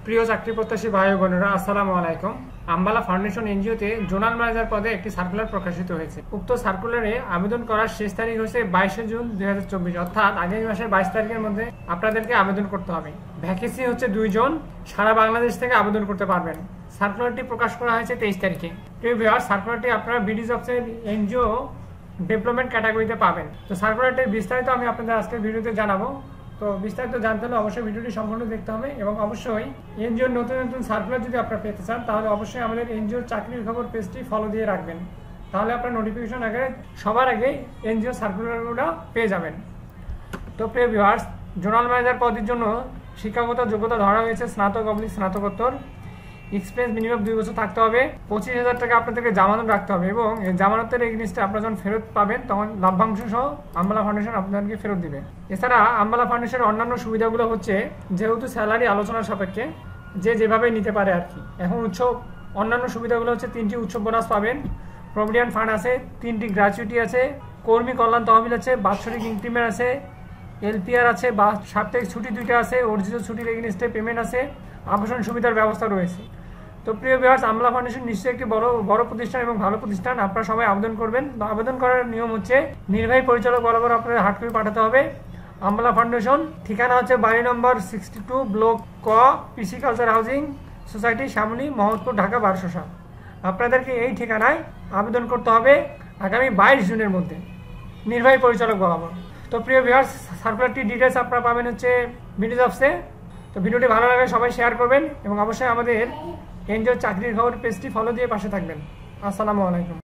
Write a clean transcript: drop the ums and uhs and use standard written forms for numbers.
প্রিয় চাকরি প্রত্যাশী ভাই ও বোনেরা, আসসালামু আলাইকুম। আম্বালা ফাউন্ডেশন এনজিওতে জোনাল ম্যানেজার পদে একটি সার্কুলার প্রকাশিত হয়েছে। উক্ত সার্কুলারে আবেদন করার শেষ তারিখ হচ্ছে 22 জুন 2024, অর্থাৎ আগামী মাসের 22 তারিখের মধ্যে আপনাদেরকে আবেদন করতে হবে। ভ্যাকেন্সি হচ্ছে 2 জন, সারা বাংলাদেশ থেকে আবেদন করতে পারবেন। সার্কুলারটি প্রকাশ করা হয়েছে 23 তারিখে। প্রিয় ভিউয়ার্স, সার্কুলারটি আপনারা বিডি জবসের এনজিও ডেভেলপমেন্ট ক্যাটাগরিতে পাবেন। তো সার্কুলারটির বিস্তারিত আমি আপনাদের আজকের ভিডিওতে জানাবো। তো বিস্তারিত জানতে হলে অবশ্যই ভিডিওটি সম্পূর্ণ দেখতে হবে এবং অবশ্যই এনজিওর নতুন নতুন সার্কুলার যদি আপনারা পেতে চান তাহলে অবশ্যই আমাদের এনজিওর চাকরির খবর পেজটি ফলো দিয়ে রাখবেন। তাহলে আপনার নোটিফিকেশন সবার আগে এনজিও সার্কুলারগুলো পেয়ে যাবেন। তো প্রিয় ভিউয়ার্স, জোনাল ম্যানেজার পদের জন্য শিক্ষাগত যোগ্যতা ধরা হয়েছে স্নাতকোত্তর। এক্সপিরিয়েন্স মিনিমাম 2 বছর থাকতে হবে। 25,000 টাকা আপনাদেরকে জামানত রাখতে হবে এবং এই জামানতের এগেইনস্টে আপনারা যখন ফেরত পাবেন তখন লাভ্যাংশ সহ আম্বালা ফাউন্ডেশন আপনাদেরকে ফেরত দিবে। এছাড়া আম্বালা ফাউন্ডেশনের অন্যান্য সুবিধাগুলো হচ্ছে, যেহেতু স্যালারি আলোচনার সাপেক্ষে যে যেভাবে নিতে পারে আর কি। এখন অন্যান্য সুবিধাগুলো হচ্ছে 3টি উৎসব বোনাস পাবেন, প্রভিডেন্ট ফান্ড আছে, 3টি গ্র্যাচুইটি আছে, কর্মী কল্যাণ তহবিল আছে, বাৎসরিক ইনক্রিমেন্ট আছে, এলপিআর আছে বা সাপ্তাহিক ছুটি 2টা আছে, অর্জিত ছুটির এগেইনস্টে পেমেন্ট আছে, আবাসন সুবিধার ব্যবস্থা রয়েছে। তো প্রিয় ভিউয়ার্স, আম্বালা ফাউন্ডেশন নিশ্চয়ই একটি বড় প্রতিষ্ঠান এবং ভালো প্রতিষ্ঠান। আপনারা সবাই আবেদন করবেন। তো আবেদন করার নিয়ম হচ্ছে, নির্বাহী পরিচালক বরাবর আপনাদের হার্ড কপি পাঠাতে হবে। আম্বালা ফাউন্ডেশন ঠিকানা হচ্ছে বাড়ি নম্বর 62 ব্লক ক, PC culture housing society, Shyamoli, Mohammadpur, Dhaka 1207। আপনাদেরকে এই ঠিকানায় আবেদন করতে হবে আগামী 22 জুনের মধ্যে, নির্বাহী পরিচালক বরাবর। তো প্রিয় ভিউয়ার্স, সার্কুলারটির ডিটেলস আপনারা পাবেন হচ্ছে বিডি জবসে। তো ভিডিওটি ভালো লাগলে সবাই শেয়ার করবেন এবং অবশ্যই আমাদের এনজিও চাকরির খবর পেজটি ফলো দিয়ে পাশে থাকবেন। আসসালামু আলাইকুম।